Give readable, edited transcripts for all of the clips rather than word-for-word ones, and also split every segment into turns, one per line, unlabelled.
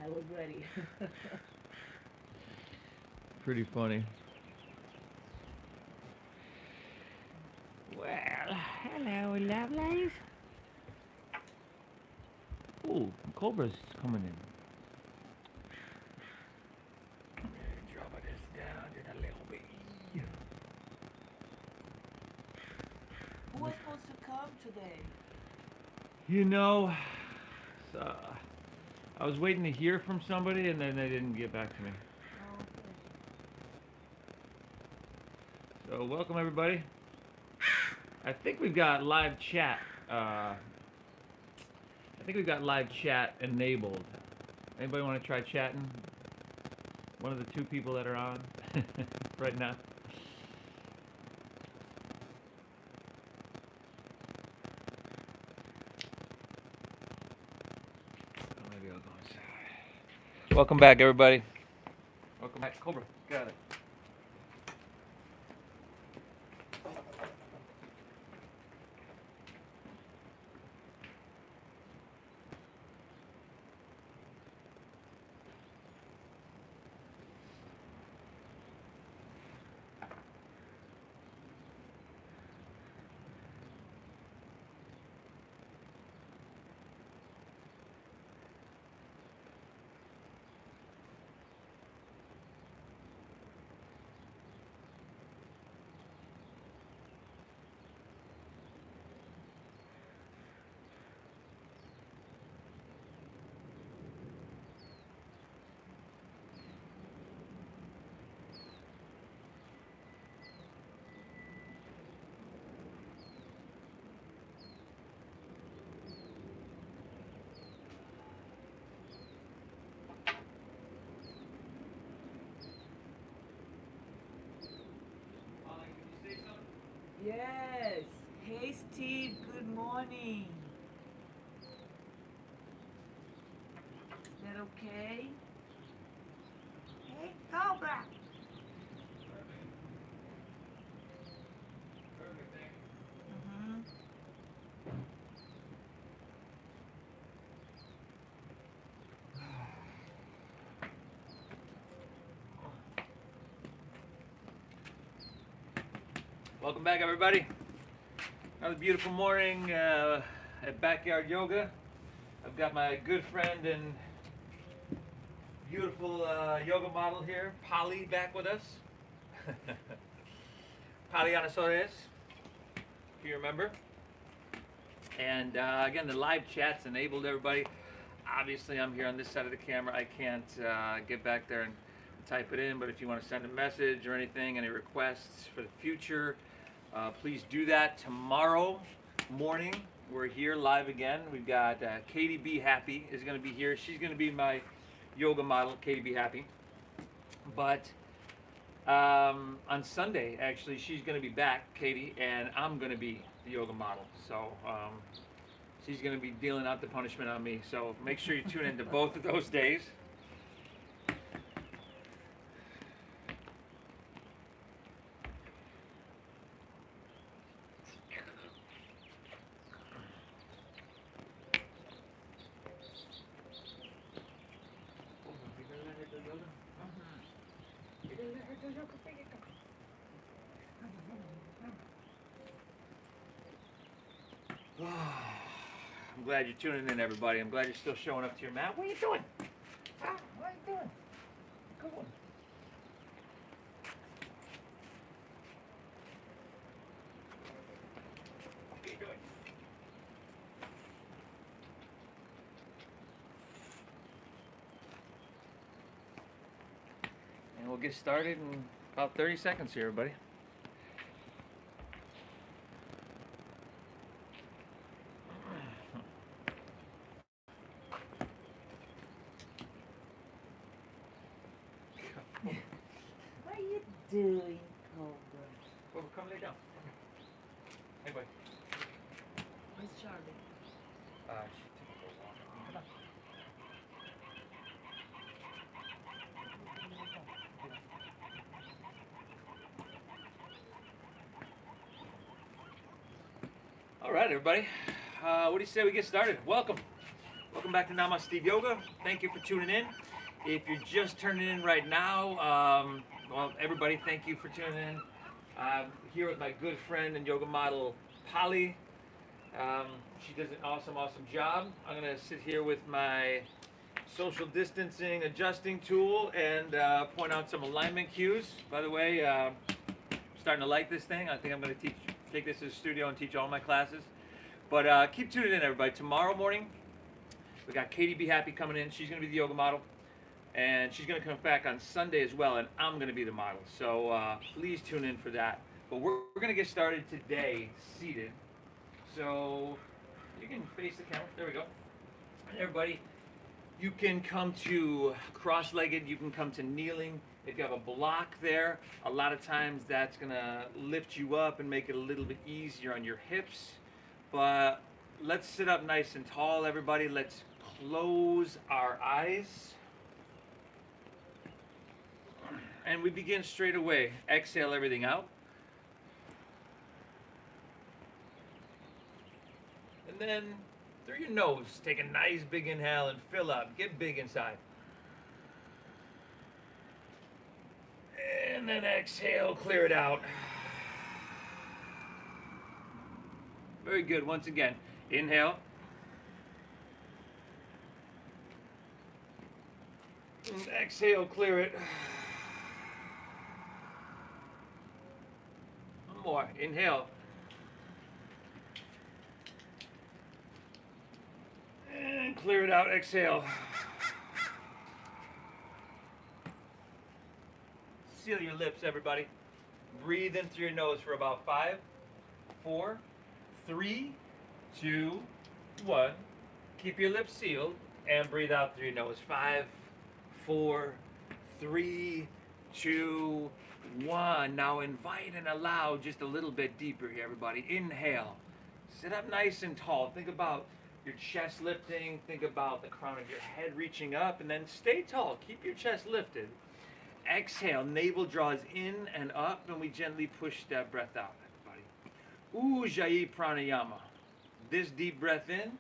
I was ready.
Pretty funny. Well, hello, lovelies. Ooh, Cobra's coming in. Drop this down just a little bit.
Who was supposed to come today?
You know, so, I was waiting to hear from somebody and then they didn't get back to me.
Oh, okay.
So, welcome everybody. I think we've got live chat. I think we've got live chat enabled. Anybody want to try chatting? One of the two people that are on right now. Maybe I'll go inside. Welcome back, everybody. Welcome back, Cobra. Got it.
Yes. Hey, Steve. Good morning. Is that okay? Hey, Cobra. Mhm.
Welcome back, everybody. Another beautiful morning at Backyard Yoga. I've got my good friend and beautiful yoga model here, Polly, back with us. Polly Anasores, if you remember. And again, the live chat's enabled, everybody. Obviously, I'm here on this side of the camera. I can't get back there and type it in, but if you want to send a message or anything, any requests for the future, please do that. Tomorrow morning, we're here live again. We've got Katie Be Happy is going to be here. She's going to be my yoga model, Katie Be Happy. But on Sunday, actually, she's going to be back, Katie, and I'm going to be the yoga model. So she's going to be dealing out the punishment on me. So make sure you tune into both of those days. I'm glad you're tuning in, everybody. I'm glad you're still showing up to your mat. What are you doing? What are you doing? Come on. What are you doing? And we'll get started in about 30 seconds here, everybody.
What are you doing, Cobra?
Well, come lay down. Hey, boy.
Where's Charlie?
She took a little walk. Come on. All right, everybody. What do you say we get started? Welcome. Welcome back to Namasteve Yoga. Thank you for tuning in. If you're just turning in right now, well, everybody, thank you for tuning in. I'm here with my good friend and yoga model, Polly. She does an awesome, awesome job. I'm going to sit here with my social distancing adjusting tool and point out some alignment cues. By the way, I'm starting to like this thing. I think I'm going to take this to the studio and teach all my classes. But keep tuning in, everybody. Tomorrow morning, we got Katie Be Happy coming in. She's going to be the yoga model. And she's going to come back on Sunday as well, and I'm going to be the model. So please tune in for that. But we're going to get started today seated. So you can face the camera. There we go. And everybody, you can come to cross-legged. You can come to kneeling. If you have a block there, a lot of times that's going to lift you up and make it a little bit easier on your hips. But let's sit up nice and tall, everybody. Let's close our eyes. And we begin straight away. Exhale everything out. And then through your nose, take a nice big inhale and fill up. Get big inside. And then exhale, clear it out. Very good. Once again, inhale. And exhale, clear it. One more. Inhale. And clear it out. Exhale. Seal your lips, everybody. Breathe in through your nose for about 5, 4, 3, 2, 1. Keep your lips sealed and breathe out through your nose. 5, 4, 3, 2, 1. Now invite and allow just a little bit deeper here, everybody. Inhale. Sit up nice and tall. Think about your chest lifting. Think about the crown of your head reaching up, and then stay tall. Keep your chest lifted. Exhale. Navel draws in and up, and we gently push that breath out, everybody. Ujjayi pranayama. This deep breath in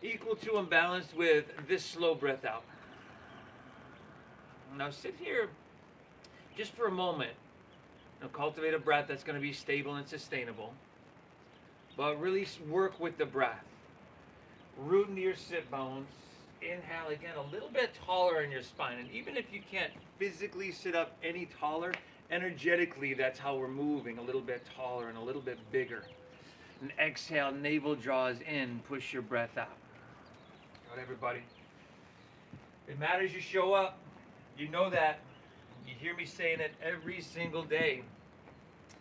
equal to and balanced with this slow breath out. Now sit here just for a moment. Now cultivate a breath that's going to be stable and sustainable. But really work with the breath. Root into your sit bones. Inhale again a little bit taller in your spine. And even if you can't physically sit up any taller, energetically that's how we're moving. A little bit taller and a little bit bigger. And exhale, navel draws in, push your breath out. All right, everybody. It matters you show up. You know that. You hear me saying it every single day.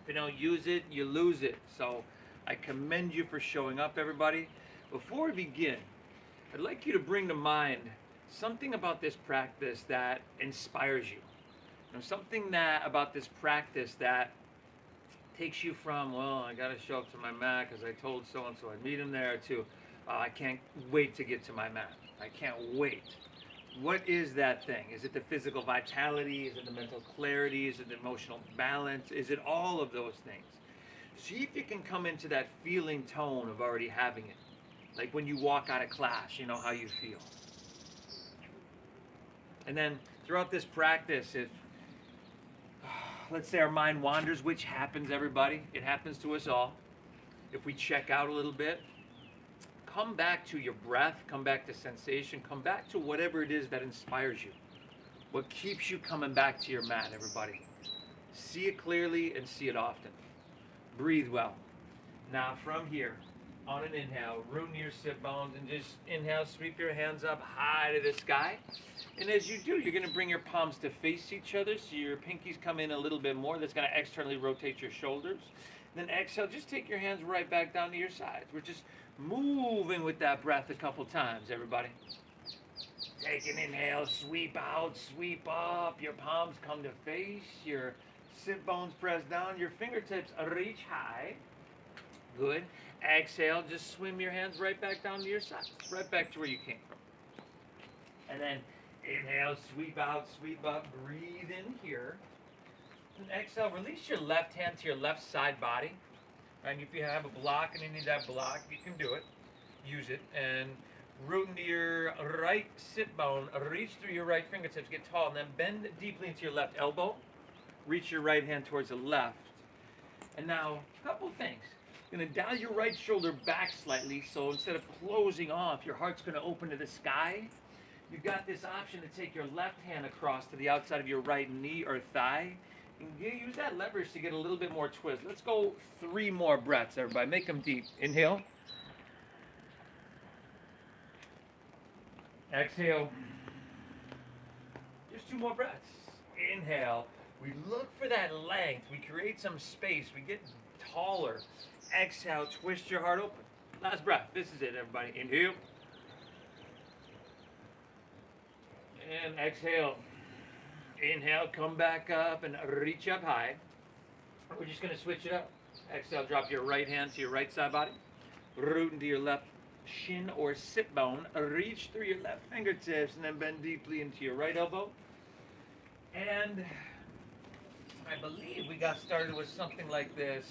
If you don't use it, you lose it. So I commend you for showing up, everybody. Before we begin, I'd like you to bring to mind something about this practice that inspires you. Something about this practice that takes you from, well, I got to show up to my mat because I told so-and-so I'd meet him there, to I can't wait to get to my mat. I can't wait. What is that thing? Is it the physical vitality? Is it the mental clarity? Is it the emotional balance? Is it all of those things? See if you can come into that feeling tone of already having it. Like when you walk out of class, you know how you feel. And then throughout this practice, if let's say our mind wanders, which happens, everybody, it happens to us all. If we check out a little bit, come back to your breath, come back to sensation, come back to whatever it is that inspires you. What keeps you coming back to your mat, everybody. See it clearly and see it often. Breathe well. Now from here, on an inhale, root in your sit bones and just inhale, sweep your hands up high to the sky. And as you do, you're going to bring your palms to face each other so your pinkies come in a little bit more. That's going to externally rotate your shoulders. Then exhale, just take your hands right back down to your sides. We're just moving with that breath a couple times, everybody. Take an inhale, sweep out, sweep up. Your palms come to face, your sit bones press down, your fingertips reach high. Good. Exhale, just swim your hands right back down to your sides, right back to where you came from. And then inhale, sweep out, sweep up, breathe in here. And exhale, release your left hand to your left side body. And if you have a block and you need that block, you can do it. use it, and root into your right sit bone, reach through your right fingertips, get tall, and then bend deeply into your left elbow. Reach your right hand towards the left. And now, a couple things. You're going to dial your right shoulder back slightly, so instead of closing off, your heart's going to open to the sky. You've got this option to take your left hand across to the outside of your right knee or thigh. And use that leverage to get a little bit more twist. Let's go 3 more breaths, everybody. Make them deep. Inhale. Exhale. Just 2 more breaths. Inhale. We look for that length. We create some space. We get taller. Exhale. Twist your heart open. Last breath. This is it, everybody. Inhale. And exhale. Inhale. Come back up and reach up high. We're just going to switch it up. Exhale. Drop your right hand to your right side body. Root into your left shin or sit bone. Reach through your left fingertips and then bend deeply into your right elbow. And I believe we got started with something like this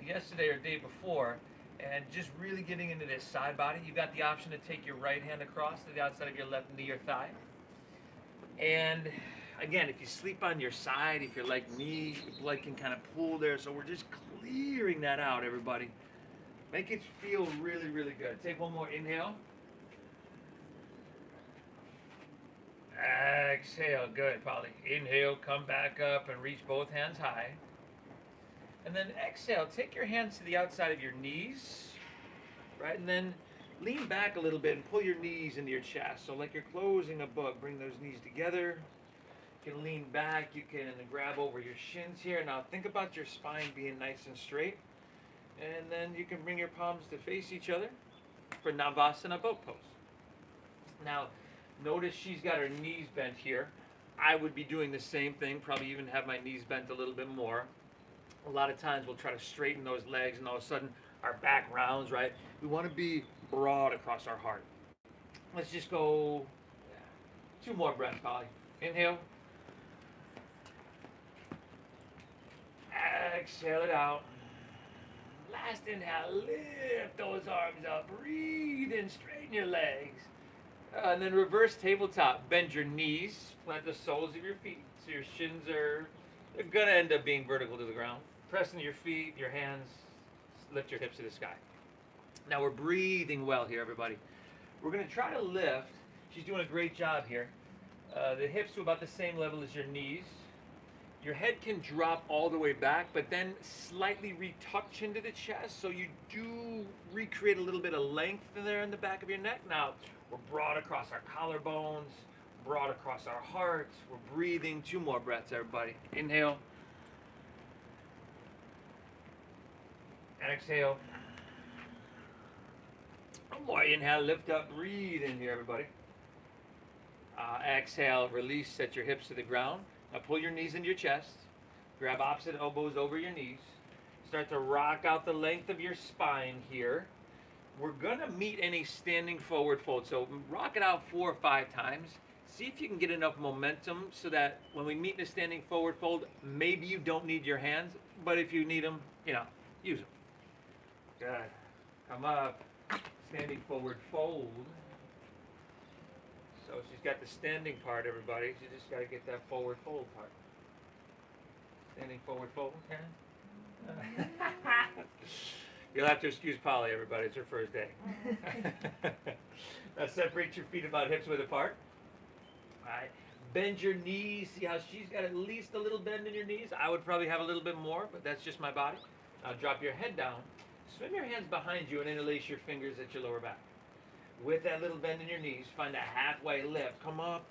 yesterday or day before, and just really getting into this side body. You got the option to take your right hand across to the outside of your left knee or thigh. And again, if you sleep on your side, if you're like me, your blood can kind of pool there. So we're just clearing that out, everybody. Make it feel really, really good. Take one more inhale. Exhale. Good, Polly. Inhale, come back up and reach both hands high. And then exhale. Take your hands to the outside of your knees, right? And then lean back a little bit and pull your knees into your chest. So like you're closing a book, bring those knees together. You can lean back. You can grab over your shins here. Now think about your spine being nice and straight. And then you can bring your palms to face each other for Navasana boat pose. Now, notice she's got her knees bent here. I would be doing the same thing, probably even have my knees bent a little bit more. A lot of times we'll try to straighten those legs and all of a sudden our back rounds, right? We want to be broad across our heart. Let's just go 2 more breaths, Polly. Inhale. Exhale it out. Last inhale, lift those arms up. Breathe in, straighten your legs. And then reverse tabletop. Bend your knees, plant the soles of your feet. So your shins they're going to end up being vertical to the ground. Press into your feet, your hands, lift your hips to the sky. Now we're breathing well here, everybody. We're going to try to lift. She's doing a great job here. The hips to about the same level as your knees. Your head can drop all the way back, but then slightly retouch into the chest, so you do recreate a little bit of length there in the back of your neck. Now, we're broad across our collarbones, broad across our hearts. We're breathing. 2 more breaths, everybody. Inhale. Exhale. 1 more inhale, lift up, breathe in here, everybody. Exhale, release, set your hips to the ground. Now pull your knees into your chest. Grab opposite elbows over your knees. Start to rock out the length of your spine here. We're going to meet any standing forward fold. So rock it out 4 or 5 times. See if you can get enough momentum so that when we meet in a standing forward fold, maybe you don't need your hands, but if you need them, use them. Good. Come up. Standing forward fold. So she's got the standing part, everybody. She just got to get that forward fold part. Standing forward fold, okay? You'll have to excuse Polly, everybody. It's her first day. Now separate your feet about hips width apart. All right. Bend your knees. See how she's got at least a little bend in your knees? I would probably have a little bit more, but that's just my body. Now drop your head down. Swim your hands behind you and interlace your fingers at your lower back. With that little bend in your knees, find a halfway lift. Come up,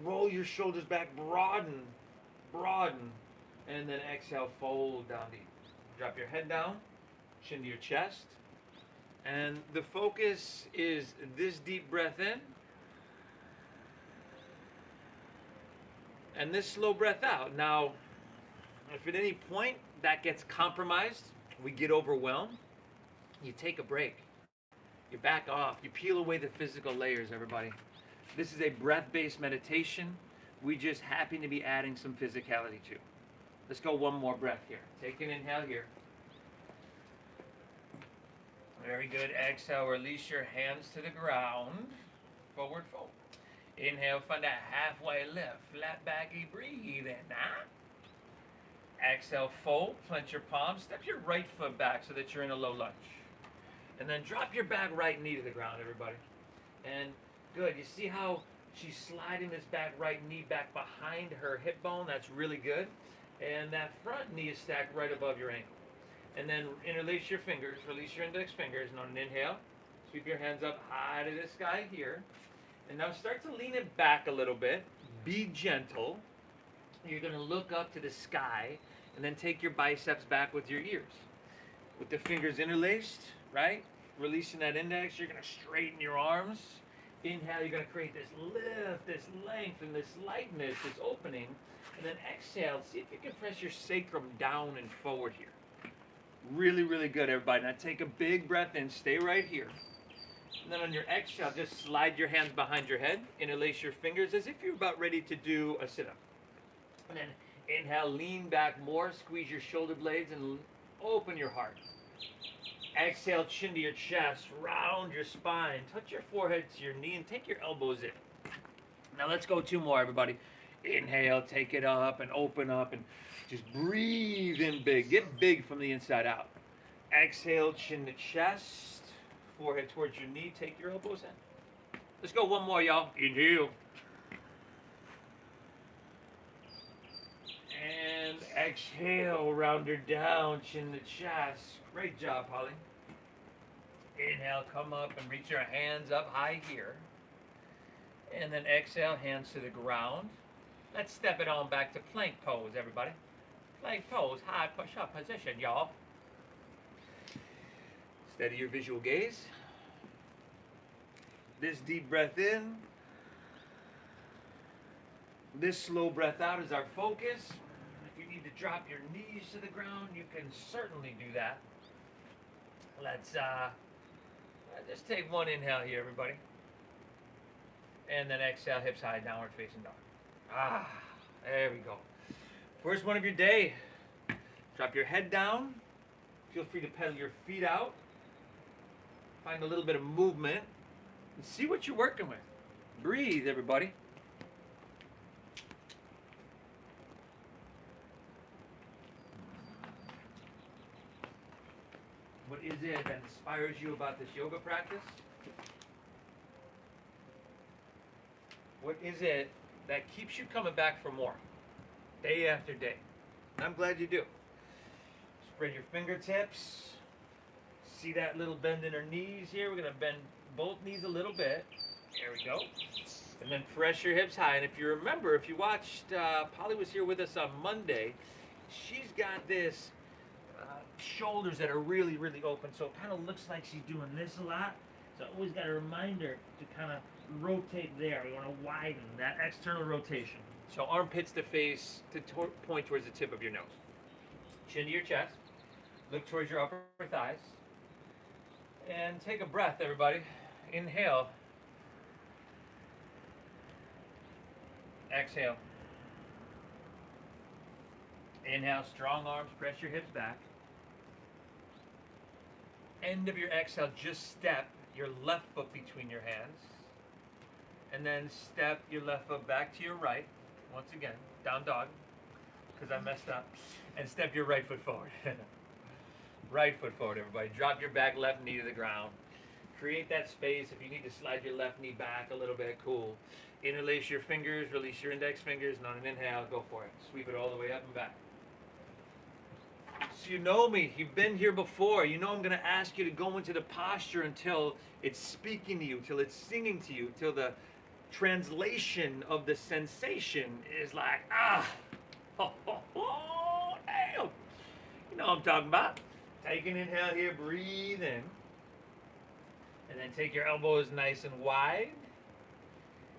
roll your shoulders back, broaden, and then exhale, fold down deep. Drop your head down, chin to your chest, and the focus is this deep breath in, and this slow breath out. Now, if at any point that gets compromised, we get overwhelmed, you take a break. You back off. You peel away the physical layers, everybody. This is a breath-based meditation. We just happen to be adding some physicality to. Let's go 1 more breath here. Take an inhale here. Very good. Exhale, release your hands to the ground. Forward fold. Inhale, find that halfway lift. Flat backy, breathe in. Exhale, fold, plant your palms. Step your right foot back so that you're in a low lunge. And then drop your back right knee to the ground, everybody. And good. You see how she's sliding this back right knee back behind her hip bone? That's really good. And that front knee is stacked right above your ankle. And then interlace your fingers, release your index fingers, and on an inhale, sweep your hands up high to the sky here. And now start to lean it back a little bit. Be gentle. You're going to look up to the sky, and then take your biceps back with your ears. With the fingers interlaced, right? Releasing that index, you're going to straighten your arms. Inhale, you're going to create this lift, this length, and this lightness, this opening. And then exhale, see if you can press your sacrum down and forward here. Really, really good, everybody. Now take a big breath in, stay right here. And then on your exhale, just slide your hands behind your head, interlace your fingers as if you're about ready to do a sit-up. And then inhale, lean back more, squeeze your shoulder blades and open your heart. Exhale, chin to your chest, round your spine, touch your forehead to your knee and take your elbows in. Now let's go 2 more, everybody. Inhale, take it up and open up and just breathe in big. Get big from the inside out. Exhale, chin to chest, forehead towards your knee, take your elbows in. Let's go 1 more, y'all. Inhale. And exhale, round her down, chin to chest. Great job, Holly. Inhale, come up and reach your hands up high here. And then exhale, hands to the ground. Let's step it on back to plank pose, everybody. Plank pose, high push-up position, y'all. Steady your visual gaze. This deep breath in. This slow breath out is our focus. If you need to drop your knees to the ground, you can certainly do that. Let's just take 1 inhale here, everybody. And then exhale, hips high, downward facing dog. There we go. First one of your day. Drop your head down. Feel free to pedal your feet out. Find a little bit of movement. And see what you're working with. Breathe, everybody. What is it that inspires you about this yoga practice? What is it that keeps you coming back for more, day after day? And I'm glad you do. Spread your fingertips. See that little bend in her knees here? We're going to bend both knees a little bit. There we go. And then press your hips high. And if you remember, if you watched, Polly was here with us on Monday, she's got this shoulders that are really, really open. So it kind of looks like she's doing this a lot. So I always got to remind her to kind of rotate there. We want to widen that external rotation. So armpits to face, to point towards the tip of your nose. Chin to your chest. Look towards your upper thighs. And take a breath, everybody. Inhale. Exhale. Inhale, strong arms, press your hips back. End of your exhale, just step your left foot between your hands. And then step your left foot back to your right. Once again, down dog, because I messed up. And step your right foot forward. Right foot forward, everybody. Drop your back left knee to the ground. Create that space. If you need to slide your left knee back a little bit, cool. Interlace your fingers, release your index fingers, and on an inhale, go for it. Sweep it all the way up and back. So you know me, you've been here before. You know I'm going to ask you to go into the posture until it's speaking to you, till it's singing to you, till the translation of the sensation is like, damn. You know what I'm talking about. Take an inhale here, breathe in. And then take your elbows nice and wide.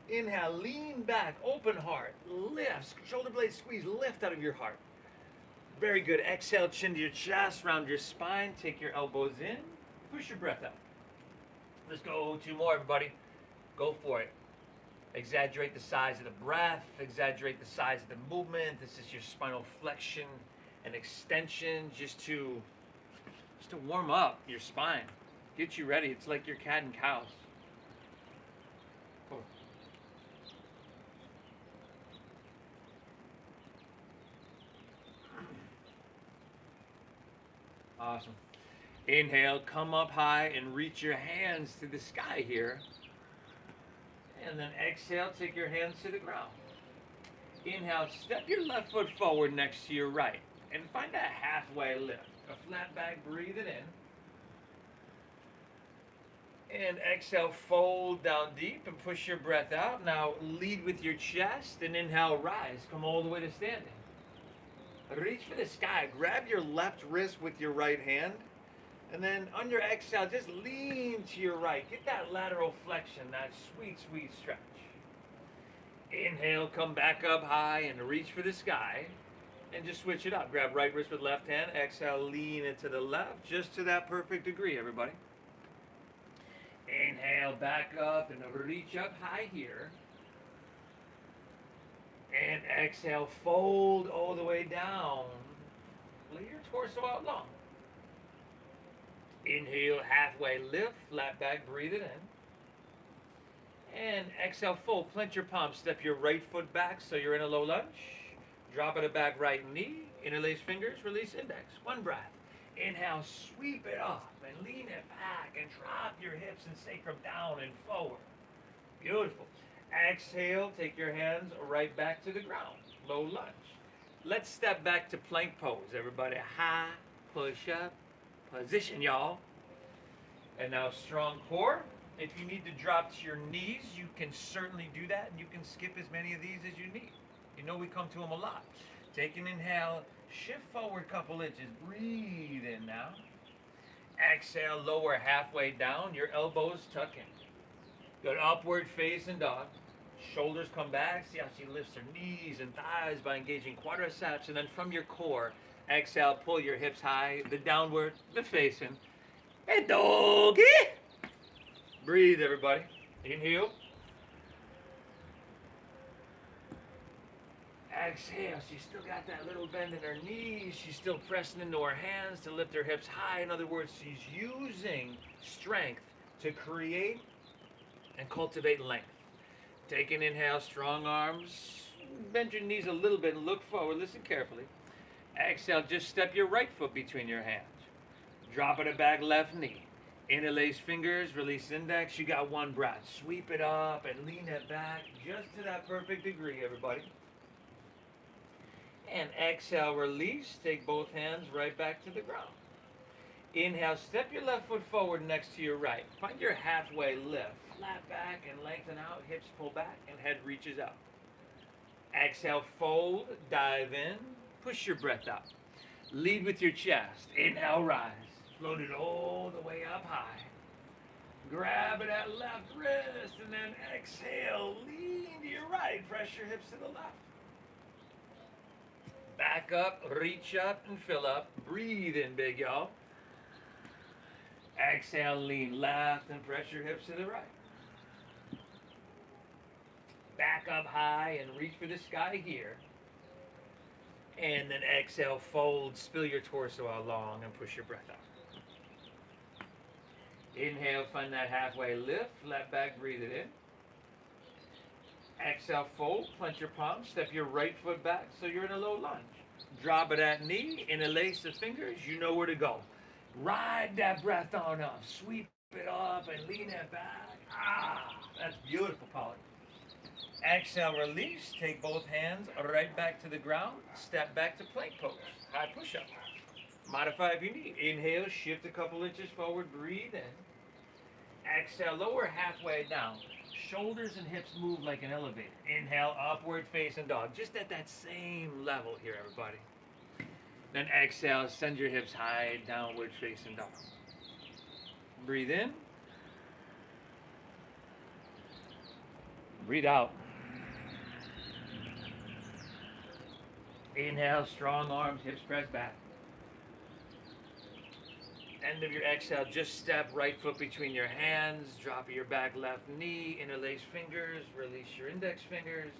Inhale, lean back, open heart, lift, shoulder blades squeeze, lift out of your heart. Very good. Exhale, chin to your chest, round your spine, take your elbows in, push your breath out. Let's go 2 more, everybody. Go for it. Exaggerate the size of the breath, exaggerate the size of the movement. This is your spinal flexion and extension just to warm up your spine. Get you ready. It's like your cat and cows. Oh. Awesome. Inhale, come up high and reach your hands to the sky here. And then exhale, take your hands to the ground. Inhale, step your left foot forward next to your right and find that halfway lift. A flat back, breathe it in. And exhale, fold down deep and push your breath out. Now lead with your chest and inhale, rise. Come all the way to standing. Reach for the sky. Grab your left wrist with your right hand. And then on your exhale, just lean to your right. Get that lateral flexion, that sweet, sweet stretch. Inhale, come back up high and reach for the sky. And just switch it up. Grab right wrist with left hand. Exhale, lean it to the left, just to that perfect degree, everybody. Inhale, back up and reach up high here. And exhale, fold all the way down. Lay your torso out long. Inhale, halfway lift, flat back, breathe it in. And exhale, fold, plant your palms, step your right foot back so you're in a low lunge. Drop at the back right knee, interlace fingers, release index. One breath. Inhale, sweep it up and lean it back and drop your hips and sacrum down and forward. Beautiful. Exhale, take your hands right back to the ground, low lunge. Let's step back to plank pose, everybody. High, push up, position, y'all. And now strong core. If you need to drop to your knees, you can certainly do that, and you can skip as many of these as you need. You know we come to them a lot. Take an inhale, shift forward a couple inches, breathe in now. Exhale, lower halfway down, your elbows tuck in. Good upward facing dog. Shoulders come back, see how she lifts her knees and thighs by engaging quadriceps, and then from your core, exhale, pull your hips high, the downward, the facing. Hey, doggy! Breathe, everybody. Inhale. Exhale. She's still got that little bend in her knees. She's still pressing into her hands to lift her hips high. In other words, she's using strength to create and cultivate length. Take an inhale, strong arms. Bend your knees a little bit and look forward. Listen carefully. Exhale, just step your right foot between your hands. Drop at the back left knee. Interlace fingers, release index. You got one breath. Sweep it up and lean it back just to that perfect degree, everybody. And exhale, release. Take both hands right back to the ground. Inhale, step your left foot forward next to your right. Find your halfway lift. Flat back and lengthen out. Hips pull back and head reaches out. Exhale, fold, dive in. Push your breath out. Lead with your chest. Inhale, rise. Float it all the way up high. Grab at that left wrist and then exhale. Lean to your right. Press your hips to the left. Back up, reach up and fill up. Breathe in big, y'all. Exhale, lean left and press your hips to the right. Back up high and reach for the sky here. And then exhale, fold, spill your torso out long and push your breath out. Inhale, find that halfway lift, flat back, breathe it in. Exhale, fold, plant your palms, step your right foot back so you're in a low lunge. Drop at that knee, interlace the fingers, you know where to go. Ride that breath on up, sweep it up and lean it back. Ah, that's beautiful, Polly. Exhale, release, take both hands right back to the ground, step back to plank pose, high push-up. Modify if you need. Inhale, shift a couple inches forward, breathe in. Exhale, lower halfway down. Shoulders and hips move like an elevator. Inhale, upward facing dog. Just at that same level here, everybody. Then exhale, send your hips high, downward facing dog. Breathe in. Breathe out. Inhale, strong arms, hips press back. End of your exhale, just step right foot between your hands, drop your back left knee, interlace fingers, release your index fingers.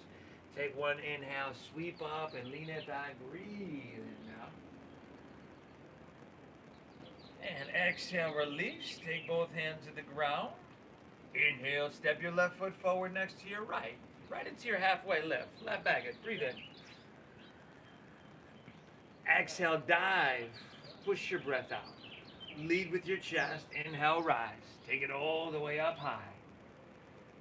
Take one inhale, sweep up and lean it back, breathe in now. And exhale, release. Take both hands to the ground. Inhale, step your left foot forward next to your right. Right into your halfway lift. Flat back it. Breathe in. Exhale, dive. Push your breath out. Lead with your chest. Inhale, rise. Take it all the way up high.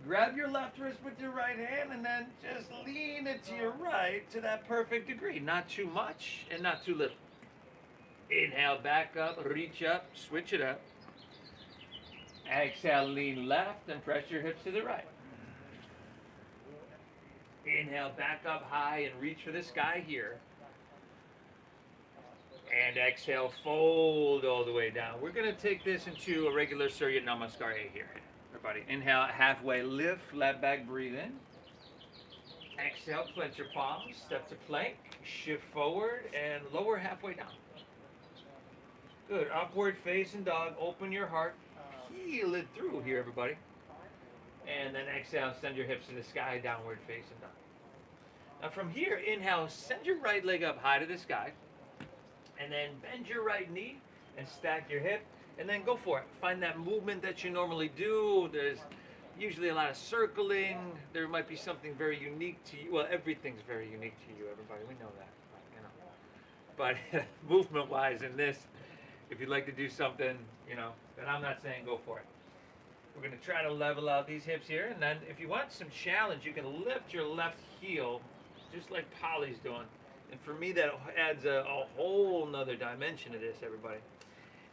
Grab your left wrist with your right hand and then just lean it to your right to that perfect degree. Not too much and not too little. Inhale, back up, reach up, switch it up. Exhale, lean left and press your hips to the right. Inhale, back up high and reach for the sky here. And exhale, fold all the way down. We're going to take this into a regular Surya Namaskar here. Everybody, inhale, halfway lift, flat back, breathe in. Exhale, clench your palms, step to plank, shift forward, and lower halfway down. Good, upward facing dog, open your heart, heel it through here, everybody. And then exhale, send your hips to the sky, downward facing dog. Now from here, inhale, send your right leg up high to the sky. And then bend your right knee and stack your hip. And then go for it. Find that movement that you normally do. There's usually a lot of circling. There might be something very unique to you. Well, everything's very unique to you, everybody. We know that. But movement-wise in this, if you'd like to do something, then I'm not saying go for it. We're going to try to level out these hips here. And then if you want some challenge, you can lift your left heel just like Polly's doing. And for me, that adds a whole nother dimension to this, everybody.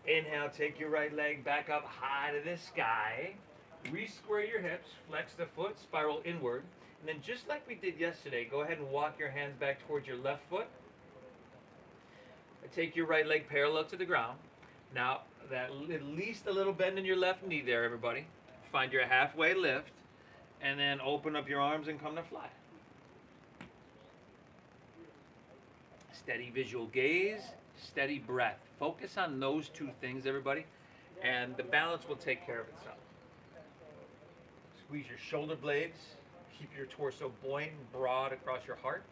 Inhale, take your right leg back up high to the sky. Re-square your hips, flex the foot, spiral inward. And then just like we did yesterday, go ahead and walk your hands back towards your left foot. Take your right leg parallel to the ground. Now, at least a little bend in your left knee there, everybody. Find your halfway lift. And then open up your arms and come to fly. Steady visual gaze, steady breath. Focus on those two things, everybody, and the balance will take care of itself. Squeeze your shoulder blades. Keep your torso buoyant and broad across your heart.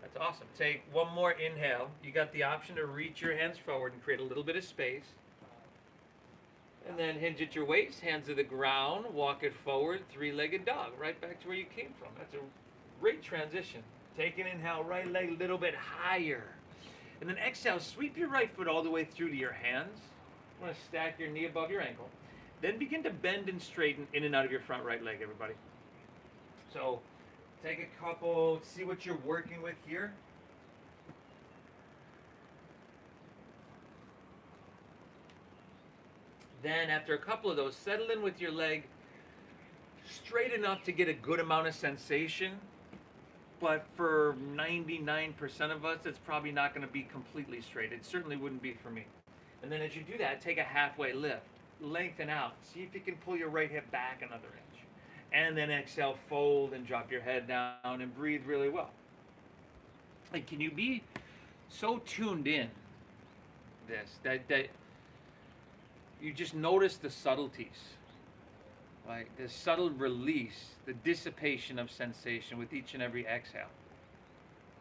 That's awesome. Take one more inhale. You got the option to reach your hands forward and create a little bit of space. And then hinge at your waist, hands to the ground, walk it forward, three-legged dog, right back to where you came from. That's a great transition. Take an inhale, right leg a little bit higher. And then exhale, sweep your right foot all the way through to your hands. You want to stack your knee above your ankle. Then begin to bend and straighten in and out of your front right leg, everybody. So take a couple, see what you're working with here. Then after a couple of those, settle in with your leg straight enough to get a good amount of sensation. But for 99% of us, it's probably not going to be completely straight. It certainly wouldn't be for me. And then as you do that, take a halfway lift. Lengthen out. See if you can pull your right hip back another inch. And then exhale, fold, and drop your head down and breathe really well. Like, can you be so tuned in that you just notice the subtleties? Like the subtle release, the dissipation of sensation with each and every exhale.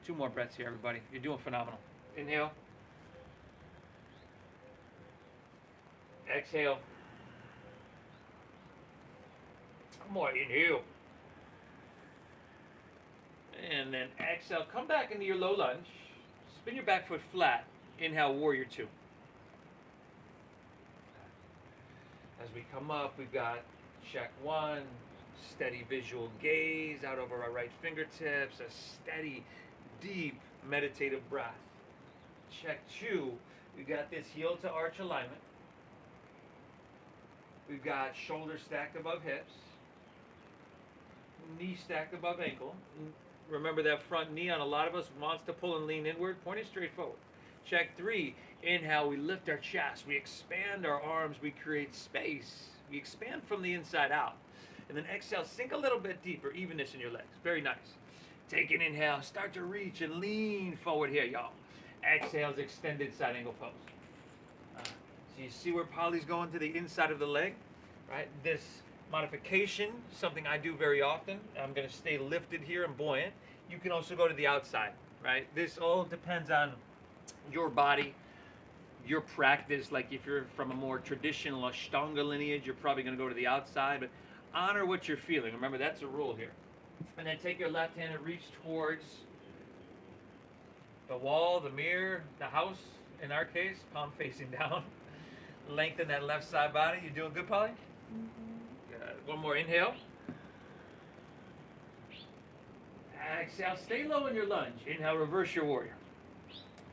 2 more breaths here, everybody. You're doing phenomenal. Inhale. Exhale. One more. Inhale. And then exhale. Come back into your low lunge. Spin your back foot flat. Inhale, warrior 2. As we come up, we've got check 1, steady visual gaze out over our right fingertips, a steady, deep, meditative breath. Check 2, we've got this heel to arch alignment. We've got shoulders stacked above hips, knee stacked above ankle. Remember that front knee on a lot of us wants to pull and lean inward, pointed straight forward. Check 3, inhale, we lift our chest, we expand our arms, we create space. We expand from the inside out. And then exhale, sink a little bit deeper, evenness in your legs. Very nice. Take an inhale, start to reach and lean forward here, y'all. Exhale's extended side angle pose. So you see where Polly's going to the inside of the leg, right? This modification, something I do very often. I'm going to stay lifted here and buoyant. You can also go to the outside, right? This all depends on your body, your practice, like if you're from a more traditional Ashtanga lineage, you're probably going to go to the outside, but honor what you're feeling. Remember, that's a rule here. And then take your left hand and reach towards the wall, the mirror, the house, in our case, palm facing down. Lengthen that left side body. You doing good, Polly? Good. One more inhale. Exhale, stay low in your lunge. Inhale, reverse your warrior.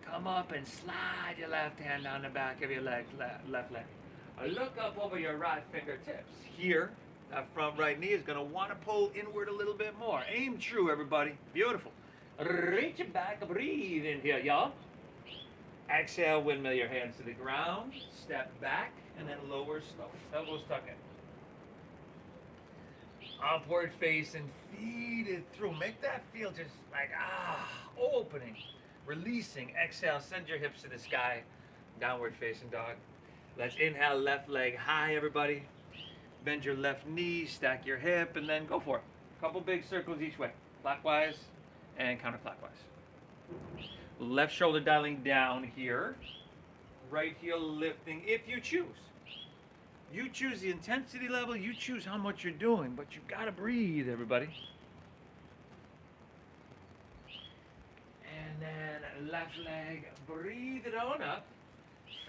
Come up and slide your left hand down the back of your leg, left leg. Look up over your right fingertips. Here, that front right knee is going to want to pull inward a little bit more. Aim true, everybody. Beautiful. Reach it back, breathe in here, y'all. Exhale, windmill your hands to the ground. Step back, and then lower slow. Elbows tuck in. Upward face and feed it through. Make that feel just like, opening, releasing. Exhale, send your hips to the sky. Downward facing dog. Let's inhale, left leg high, everybody. Bend your left knee, stack your hip, and then go for it. Couple big circles each way. Clockwise and counterclockwise. Left shoulder dialing down here. Right heel lifting if you choose. You choose the intensity level, you choose how much you're doing, but you've got to breathe, everybody. And then left leg, breathe it on up.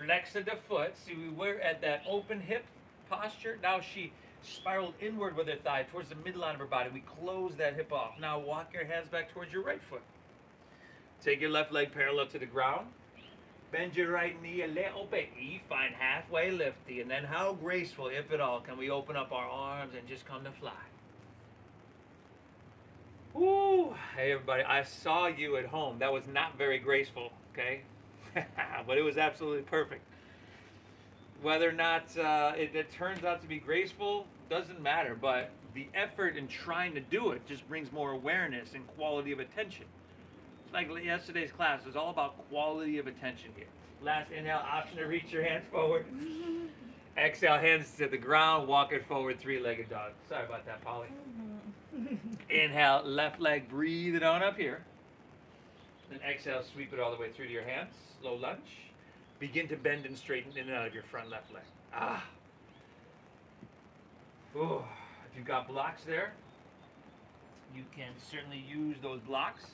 Flex the foot. See, we were at that open hip posture. Now she spiraled inward with her thigh towards the midline of her body. We close that hip off. Now walk your hands back towards your right foot. Take your left leg parallel to the ground. Bend your right knee a little bit. You find halfway lifty. And then how graceful, if at all, can we open up our arms and just come to fly? Woo! Hey, everybody. I saw you at home. That was not very graceful, okay? But it was absolutely perfect. Whether or not it turns out to be graceful doesn't matter. But the effort in trying to do it just brings more awareness and quality of attention. Like yesterday's class, it was all about quality of attention here. Last inhale, option to reach your hands forward. Exhale, hands to the ground, walk it forward, three-legged dog. Sorry about that, Polly. Inhale, left leg, breathe it on up here. Then exhale, sweep it all the way through to your hands. Slow lunge. Begin to bend and straighten in and out of your front left leg. Ooh. If you've got blocks there, you can certainly use those blocks.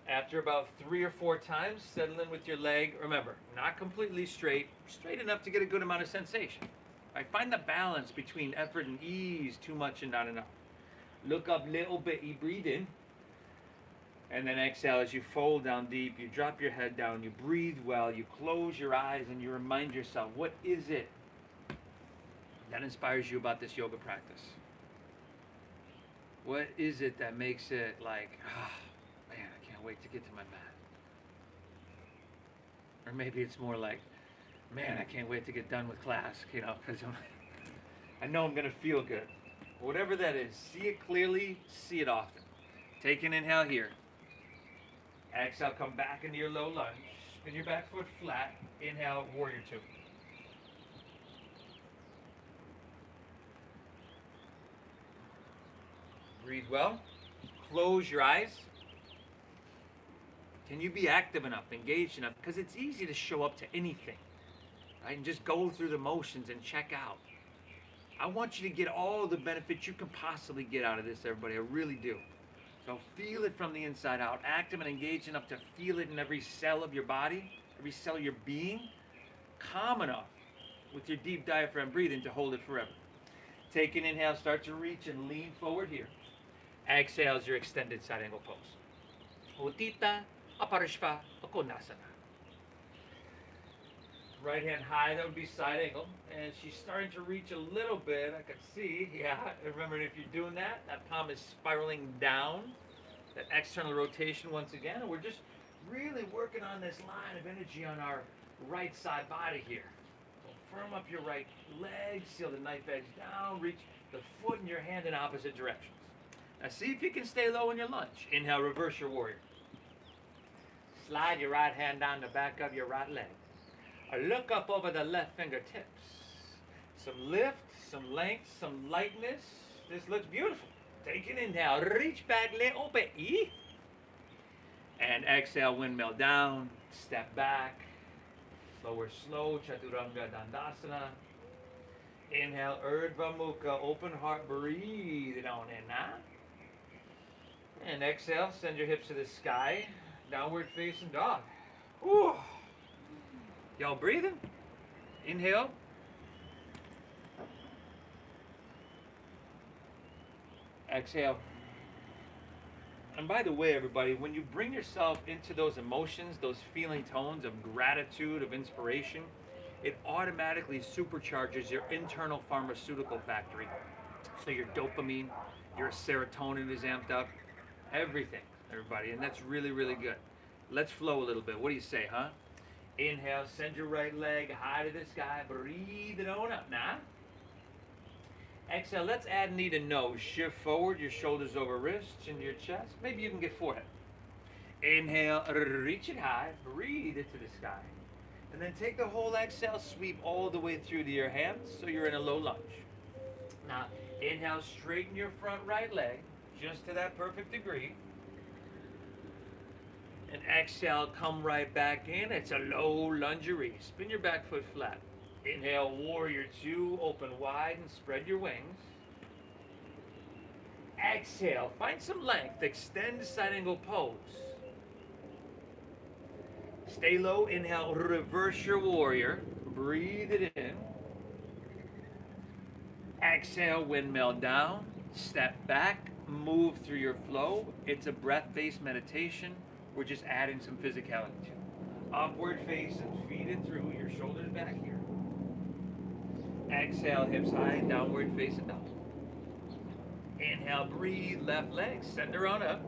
After about 3 or 4 times, settle in with your leg. Remember, not completely straight, straight enough to get a good amount of sensation. Right? Find the balance between effort and ease, too much and not enough. Look up little bit, you breathe in. And then exhale as you fold down deep, you drop your head down, you breathe well, you close your eyes and you remind yourself, what is it that inspires you about this yoga practice? What is it that makes it like, man, I can't wait to get to my mat? Or maybe it's more like, man, I can't wait to get done with class, because I know I'm going to feel good. Whatever that is, see it clearly, see it often. Take an inhale here. Exhale, come back into your low lunge. Spin your back foot flat. Inhale, warrior 2. Breathe well. Close your eyes. Can you be active enough, engaged enough? Because it's easy to show up to anything, right? And just go through the motions and check out. I want you to get all the benefits you can possibly get out of this, everybody. I really do. So feel it from the inside out. Active and engaged enough to feel it in every cell of your body, every cell of your being. Calm enough with your deep diaphragm breathing to hold it forever. Take an inhale, start to reach and lean forward here. Exhale as your extended side angle pose. Uttita Aparishva Konasana. Right hand high, that would be side angle. And she's starting to reach a little bit. I can see, yeah. Remember, if you're doing that, that palm is spiraling down. That external rotation once again. And we're just really working on this line of energy on our right side body here. So firm up your right leg, seal the knife edge down, reach the foot and your hand in opposite directions. Now see if you can stay low in your lunge. Inhale, reverse your warrior. Slide your right hand down the back of your right leg. Look up over the left fingertips. Some lift, some length, some lightness. This looks beautiful. Take an inhale. Reach back little bit. And exhale, windmill down, step back, lower slow, Chaturanga Dandasana. Inhale, Urdhva Mukha, open heart, breathe it on in now. And exhale, send your hips to the sky, downward facing dog. Whew. Y'all breathing? Inhale. Exhale. And by the way, everybody, when you bring yourself into those emotions, those feeling tones of gratitude, of inspiration, it automatically supercharges your internal pharmaceutical factory. So your dopamine, your serotonin is amped up, everything, everybody. And that's really, really good. Let's flow a little bit. What do you say, huh? Inhale, send your right leg high to the sky. Breathe it on up now. Exhale, let's add knee to nose. Shift forward, your shoulders over wrists, chin to your chest. Maybe you can get forehead. Inhale, reach it high. Breathe it to the sky. And then take the whole exhale, sweep all the way through to your hands so you're in a low lunge. Now, inhale, straighten your front right leg just to that perfect degree. And exhale, come right back in. It's a low lungerie. Spin your back foot flat. Inhale, warrior two, open wide and spread your wings. Exhale, find some length, extend side angle pose. Stay low, inhale, reverse your warrior. Breathe it in. Exhale, windmill down, step back, move through your flow. It's a breath-based meditation. We're just adding some physicality to it. Upward facing, feet it through, your shoulders back here. Exhale, hips high, downward facing dog. Inhale, breathe, left leg, center on up.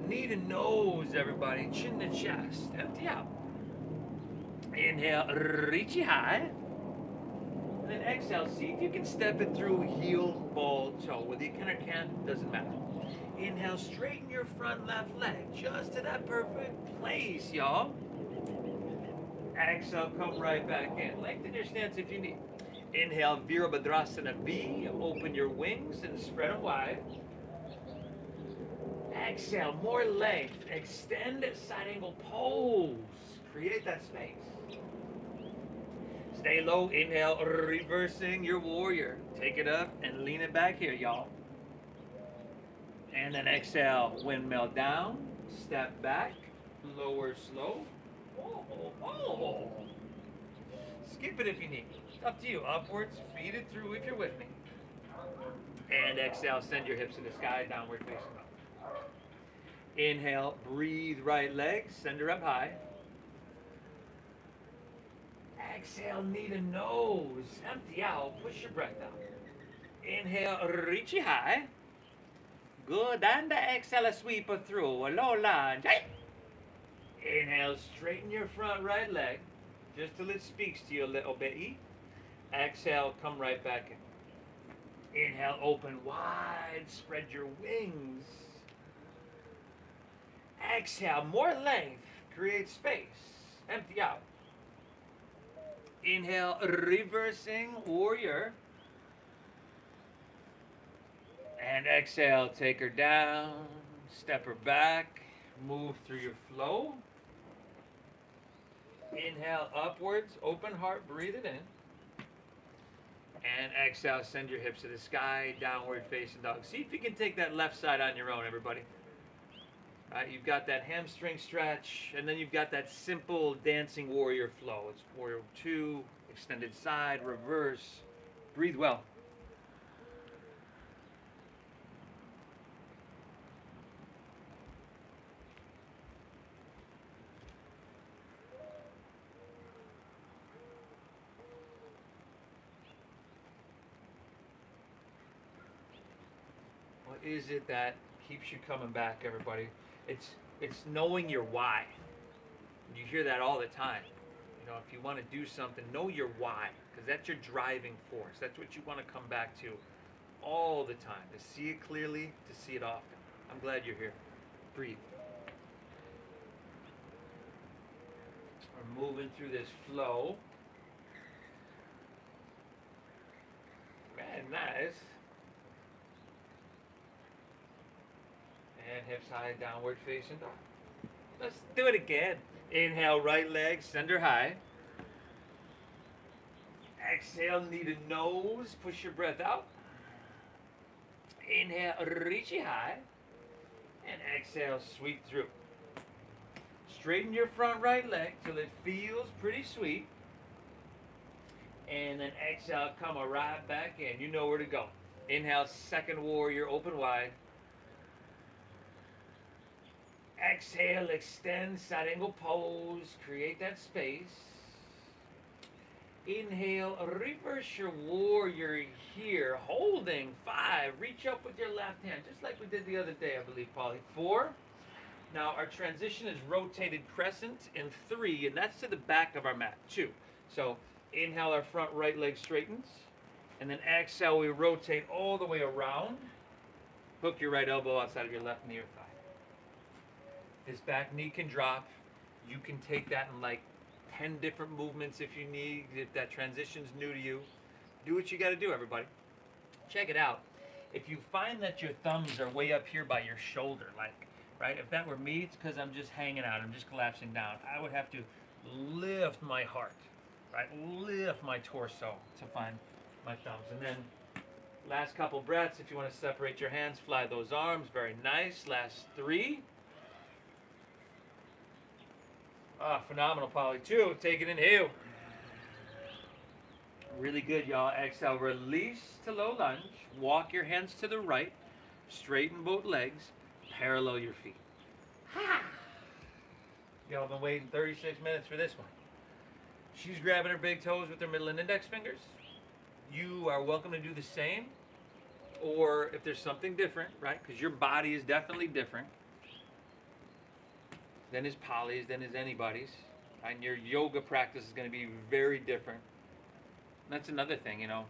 Knee to nose, everybody, chin to chest, empty out. Inhale, reach it high. And then exhale, see if you can step it through heel, ball, toe. Whether you can or can't, doesn't matter. Inhale, straighten your front left leg, just to that perfect place, y'all. Exhale, come right back in. Lengthen your stance if you need. Inhale, Virabhadrasana B. Open your wings and spread them wide. Exhale, more length. Extend side angle pose. Create that space. Stay low. Inhale, reversing your warrior. Take it up and lean it back here, y'all. And then exhale, windmill down. Step back. Lower slow. Oh. Skip it if you need. It's up to you. Upwards, feed it through if you're with me. And exhale, send your hips to the sky, downward facing up. Inhale, breathe right leg, send her up high. Exhale, knee to nose, empty out, push your breath out. Inhale, reach it high. Good, and exhale, sweep it through, a low lunge. Inhale, straighten your front right leg, just till it speaks to you a little bit. Exhale, come right back in. Inhale, open wide, spread your wings. Exhale, more length, create space, empty out. Inhale, reversing warrior. And exhale, take her down, step her back, move through your flow. Inhale, upwards, open heart, breathe it in. And exhale, send your hips to the sky, downward facing dog. See if you can take that left side on your own, everybody. All right, you've got that hamstring stretch, and then you've got that simple dancing warrior flow. It's warrior two, extended side, reverse. Breathe well. What is it that keeps you coming back, everybody? It's knowing your why. You hear that all the time. You know, if you want to do something, know your why, because that's your driving force. That's what you want to come back to all the time, to see it clearly, to see it often. I'm glad you're here. Breathe. We're moving through this flow. Man, nice. And hips high, downward facing dog. Let's do it again. Inhale, right leg center high. Exhale, knee to nose. Push your breath out. Inhale, reach it high. And exhale, sweep through. Straighten your front right leg till it feels pretty sweet. And then exhale, come right back in. You know where to go. Inhale, second warrior, open wide. Exhale, extend, side angle pose. Create that space. Inhale, reverse your warrior here. Holding 5. Reach up with your left hand, just like we did the other day, I believe, Polly. 4. Now, our transition is rotated crescent in 3, and that's to the back of our mat. 2. So, inhale, our front right leg straightens. And then exhale, we rotate all the way around. Hook your right elbow outside of your left knee or thigh. This back knee can drop. You can take that in like 10 different movements if you need, if that transition's new to you. Do what you got to do, everybody. Check it out. If you find that your thumbs are way up here by your shoulder, like, right, if that were me, it's because I'm just hanging out, I'm just collapsing down. I would have to lift my heart, right, lift my torso to find my thumbs. And then last couple breaths, if you want to separate your hands, fly those arms, very nice. Last 3. Ah, phenomenal, Polly. 2, take an inhale. Really good, y'all. Exhale, release to low lunge. Walk your hands to the right. Straighten both legs. Parallel your feet. Y'all been waiting 36 minutes for this one. She's grabbing her big toes with her middle and index fingers. You are welcome to do the same. Or if there's something different, right? Because your body is definitely different than is Polly's, than is anybody's. And your yoga practice is going to be very different. And that's another thing, you know.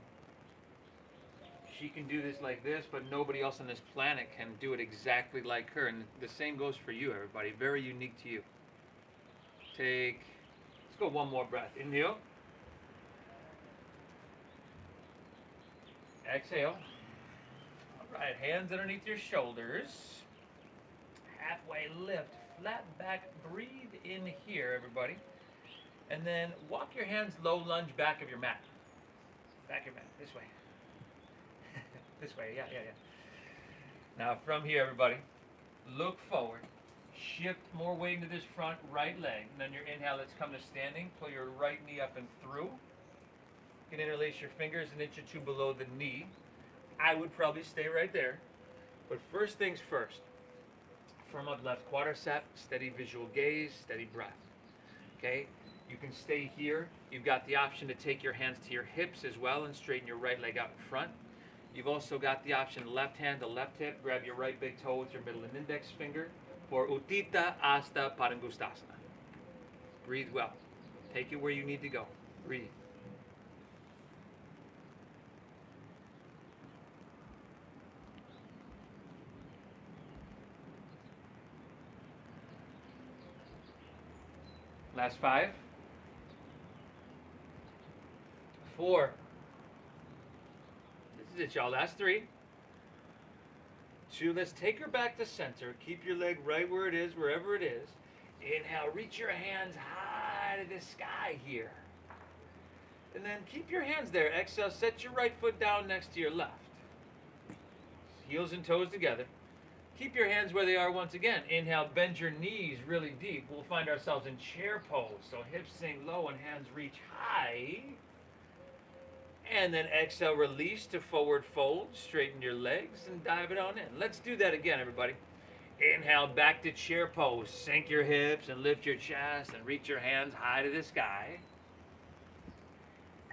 She can do this like this, but nobody else on this planet can do it exactly like her. And the same goes for you, everybody. Very unique to you. Let's go one more breath. Inhale. Exhale. All right, hands underneath your shoulders. Halfway lift. Flat back, breathe in here, everybody. And then walk your hands low lunge back of your mat. Back of your mat, this way. This way, yeah. Now from here, everybody, look forward. Shift more weight into this front right leg. And then your inhale, let's come to standing. Pull your right knee up and through. You can interlace your fingers an inch or 2 below the knee. I would probably stay right there. But first things first. Firm up left quadricep, steady visual gaze, steady breath. Okay? You can stay here. You've got the option to take your hands to your hips as well and straighten your right leg out in front. You've also got the option left hand to left hip. Grab your right big toe with your middle and index finger for Uttita Hasta Padangusthasana. Breathe well. Take it where you need to go. Breathe. Last 5. 4. This is it, y'all. Last 3. 2. Let's take her back to center. Keep your leg right where it is, wherever it is. Inhale. Reach your hands high to the sky here. And then keep your hands there. Exhale. Set your right foot down next to your left. Heels and toes together. Keep your hands where they are once again. Inhale, bend your knees really deep. We'll find ourselves in chair pose. So hips sink low and hands reach high. And then exhale, release to forward fold. Straighten your legs and dive it on in. Let's do that again, everybody. Inhale, back to chair pose. Sink your hips and lift your chest and reach your hands high to the sky.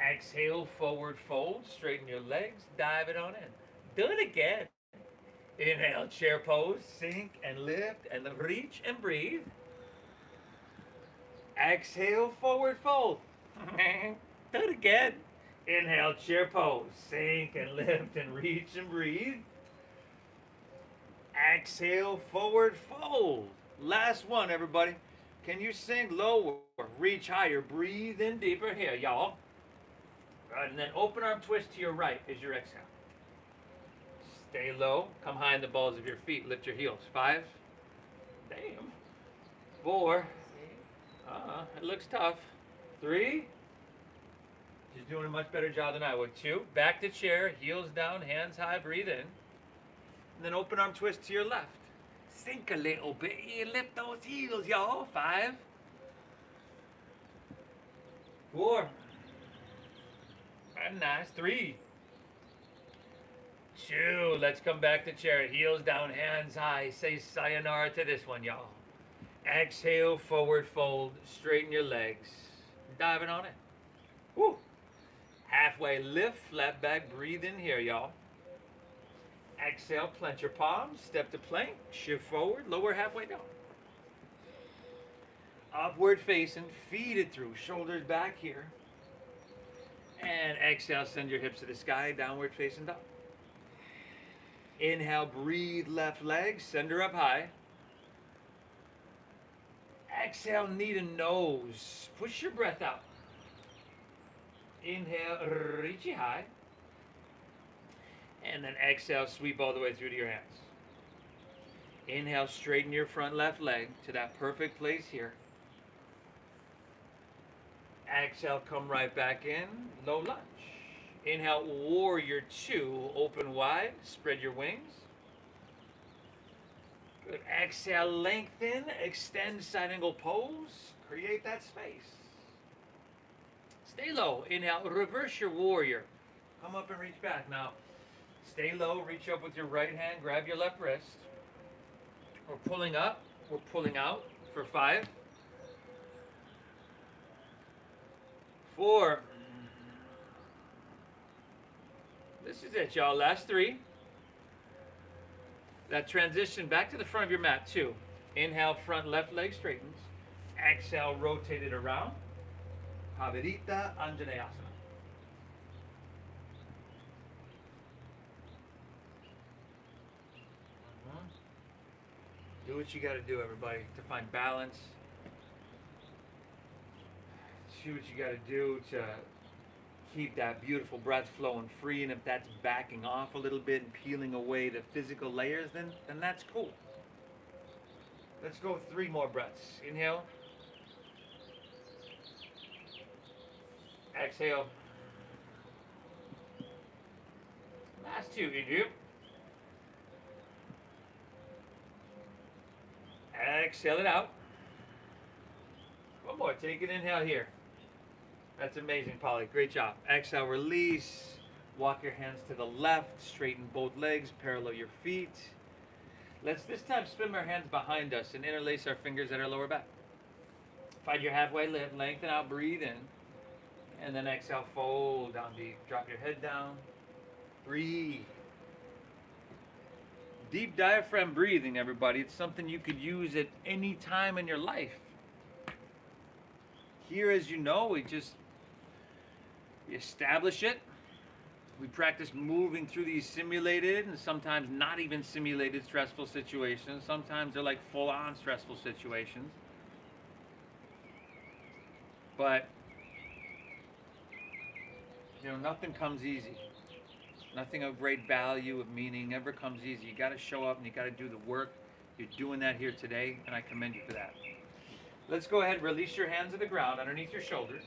Exhale, forward fold. Straighten your legs, dive it on in. Do it again. Inhale, chair pose, sink and lift and reach and breathe. Exhale, forward fold. Do it again. Inhale, chair pose, sink and lift and reach and breathe. Exhale, forward fold. Last one, everybody. Can you sink lower, reach higher, breathe in deeper here, y'all. Right, and then open arm twist to your right as your exhale. Stay low. Come high in the balls of your feet. Lift your heels. 5. Damn. 4. It looks tough. 3. She's doing a much better job than I would. 2. Back to chair. Heels down. Hands high. Breathe in. And then open arm twist to your left. Sink a little bit. You lift those heels, y'all. 5. 4. Very nice. 3. 2. Let's come back to chair. Heels down, hands high. Say sayonara to this one, y'all. Exhale, forward fold. Straighten your legs. Diving on it. Woo. Halfway lift, flat back. Breathe in here, y'all. Exhale, plant your palms. Step to plank. Shift forward. Lower halfway down. Upward facing. Feed it through. Shoulders back here. And exhale, send your hips to the sky. Downward facing dog. Inhale, breathe left leg, send her up high. Exhale, knee to nose. Push your breath out. Inhale, reach it high. And then exhale, sweep all the way through to your hands. Inhale, straighten your front left leg to that perfect place here. Exhale, come right back in, low lunge. Inhale, warrior 2, open wide, spread your wings. Good, exhale, lengthen, extend side angle pose, create that space. Stay low, inhale, reverse your warrior. Come up and reach back. Now, stay low, reach up with your right hand, grab your left wrist. We're pulling up, we're pulling out for 5. 4. This is it, y'all. Last 3. That transition back to the front of your mat. 2. Inhale, front left leg straightens. Exhale, rotate it around. Pavarita Anjaneyasana. Do what you got to do, everybody, to find balance. Do what you got to do to keep that beautiful breath flowing free, and if that's backing off a little bit and peeling away the physical layers, then that's cool. Let's go 3 more breaths. Inhale. Exhale. Last 2. Inhale. Exhale it out. One more. Take an inhale here. That's amazing, Polly. Great job. Exhale, release. Walk your hands to the left. Straighten both legs. Parallel your feet. Let's this time swim our hands behind us and interlace our fingers at our lower back. Find your halfway lift. Lengthen out. Breathe in. And then exhale, fold down deep. Drop your head down. Breathe. Deep diaphragm breathing, everybody. It's something you could use at any time in your life. Here, as you know, we establish it. We practice moving through these simulated and sometimes not even simulated stressful situations. Sometimes they're like full-on stressful situations. But, you know, nothing comes easy. Nothing of great value, of meaning, ever comes easy. You got to show up and you got to do the work. You're doing that here today, and I commend you for that. Let's go ahead and release your hands to the ground underneath your shoulders.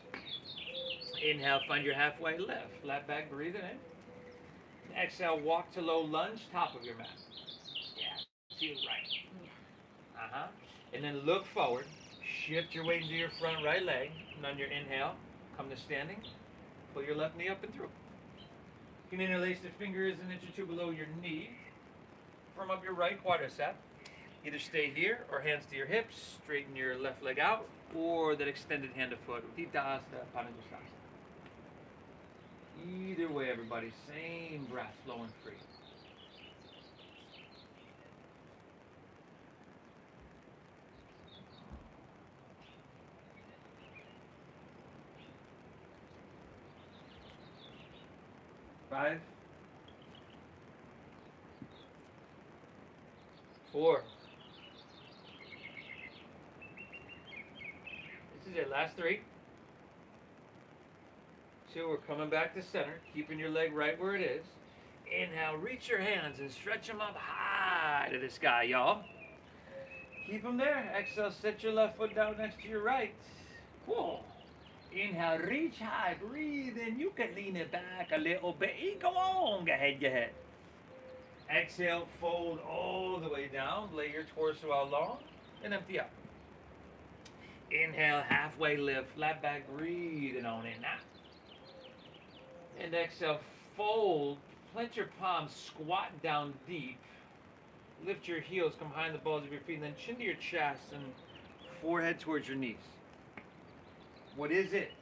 Inhale, find your halfway lift. Flat back, breathe it in. Exhale, walk to low lunge, top of your mat. Yeah, feel right. And then look forward. Shift your weight into your front right leg. And on your inhale, come to standing. Pull your left knee up and through. You can interlace the fingers an inch or 2 below your knee. Firm up your right quadricep. Either stay here or hands to your hips, straighten your left leg out, or that extended hand to foot. Utthita Padangusthasana. Either way, everybody, same breath flowing free. Five. 4. This is it, last 3. 2, we're coming back to center, keeping your leg right where it is. Inhale, reach your hands and stretch them up high to the sky, y'all. Keep them there. Exhale, set your left foot down next to your right. Cool. Inhale, reach high, breathe in. You can lean it back a little bit. Go on, go ahead. Exhale, fold all the way down. Lay your torso out long and empty out. Inhale, halfway lift, flat back, breathing on in now. And exhale, fold, plant your palms, squat down deep. Lift your heels, come behind the balls of your feet, and then chin to your chest and forehead towards your knees. What is it?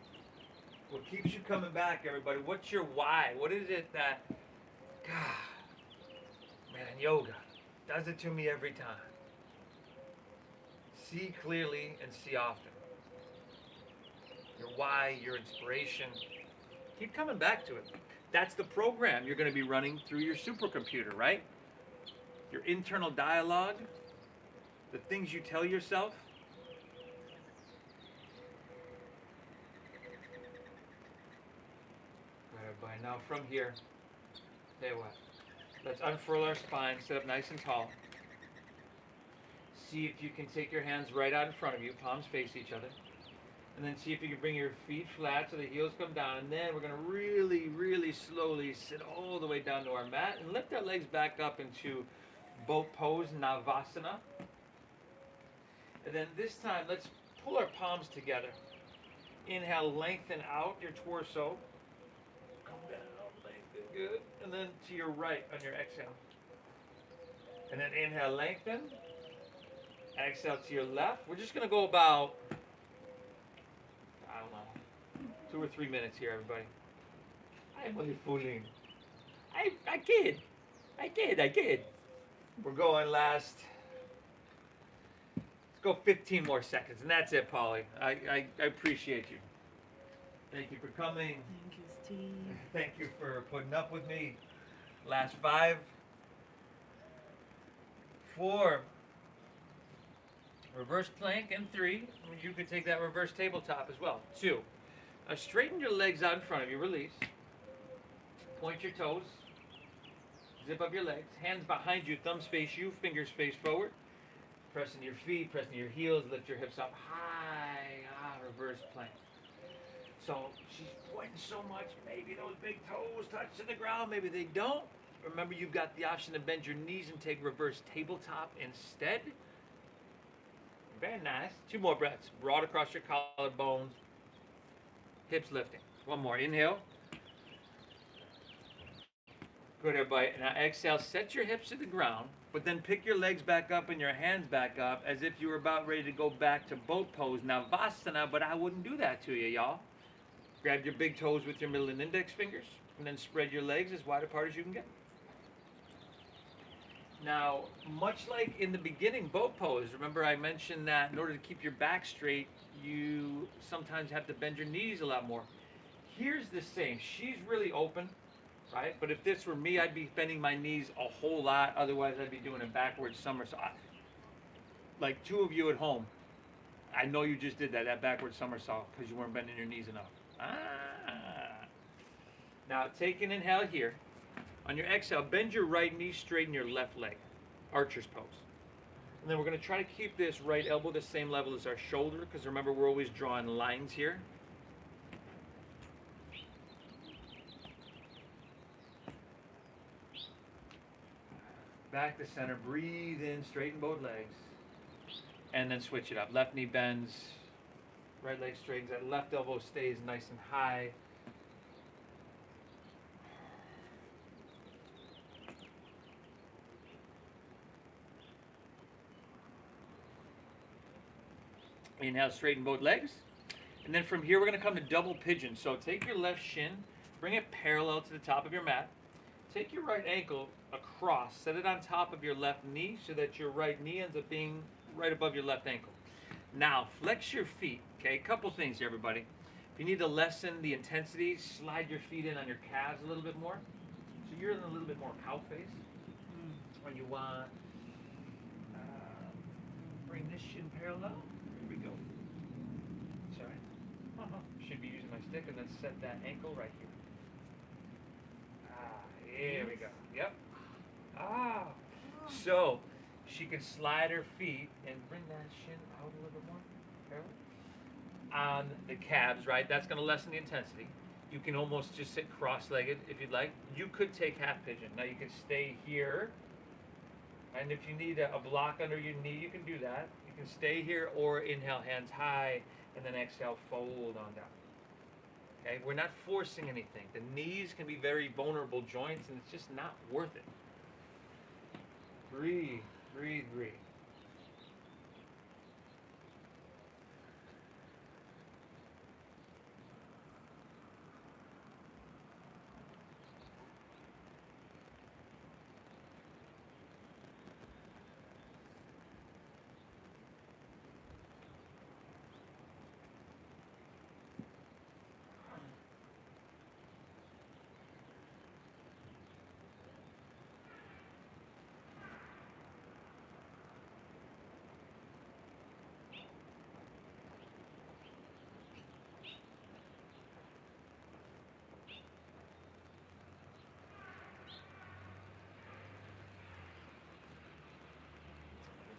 What keeps you coming back, everybody? What's your why? What is it that, God, man, yoga does it to me every time? See clearly and see often. Your why, your inspiration. Keep coming back to it. That's the program you're going to be running through your supercomputer, right? Your internal dialogue, the things you tell yourself. All right, everybody. Now from here, tell you what, let's unfurl our spine, sit up nice and tall. See if you can take your hands right out in front of you, palms face each other. And then see if you can bring your feet flat so the heels come down. And then we're going to really, really slowly sit all the way down to our mat and lift our legs back up into boat pose, Navasana. And then this time, let's pull our palms together. Inhale, lengthen out your torso. Come down, lengthen, good. And then to your right on your exhale. And then inhale, lengthen. Exhale to your left. We're just going to go about, I don't know, 2 or 3 minutes here, everybody. I'm only fooling. I kid. We're going last. Let's go 15 more seconds, and that's it, Polly. I appreciate you. Thank you for coming.
Thank you, Steve.
Thank you for putting up with me. Last 5, 4. Reverse plank, and 3. You could take that reverse tabletop as well. 2. Straighten your legs out in front of you. Release. Point your toes. Zip up your legs. Hands behind you. Thumbs face you. Fingers face forward. Pressing your feet. Pressing your heels. Lift your hips up high. Reverse plank. So she's pointing so much. Maybe those big toes touch to the ground. Maybe they don't. Remember, you've got the option to bend your knees and take reverse tabletop instead. Very nice. 2 more breaths. Broad across your collarbones. Hips lifting. 1 more. Inhale. Good, everybody. Now exhale. Set your hips to the ground, but then pick your legs back up and your hands back up as if you were about ready to go back to boat pose. Navasana, but I wouldn't do that to you, y'all. Grab your big toes with your middle and index fingers, and then spread your legs as wide apart as you can get. Now, much like in the beginning boat pose, remember I mentioned that in order to keep your back straight, you sometimes have to bend your knees a lot more. Here's the same. She's really open, right? But if this were me, I'd be bending my knees a whole lot. Otherwise, I'd be doing a backward somersault. Like 2 of you at home, I know you just did that backward somersault because you weren't bending your knees enough. Now, take an inhale here. On your exhale, bend your right knee, straighten your left leg. Archer's pose. And then we're going to try to keep this right elbow the same level as our shoulder, because remember, we're always drawing lines here. Back to center. Breathe in, straighten both legs. And then switch it up. Left knee bends, right leg straightens, that left elbow stays nice and high. Inhale, straighten both legs. And then from here, we're going to come to double pigeon. So take your left shin, bring it parallel to the top of your mat. Take your right ankle across, set it on top of your left knee so that your right knee ends up being right above your left ankle. Now, flex your feet. Okay, a couple things here, everybody. If you need to lessen the intensity, slide your feet in on your calves a little bit more. So you're in a little bit more cow face. When you want, bring this shin parallel. Here we go. Sorry. Should be using my stick and then set that ankle right here. There we go. Yep. Ah. So she can slide her feet and bring that shin out a little bit more. On the calves, right? That's going to lessen the intensity. You can almost just sit cross-legged if you'd like. You could take half pigeon. Now you can stay here. And if you need a block under your knee, you can do that. You can stay here or inhale, hands high, and then exhale, fold on down. Okay, we're not forcing anything. The knees can be very vulnerable joints, and it's just not worth it. Breathe, breathe, breathe.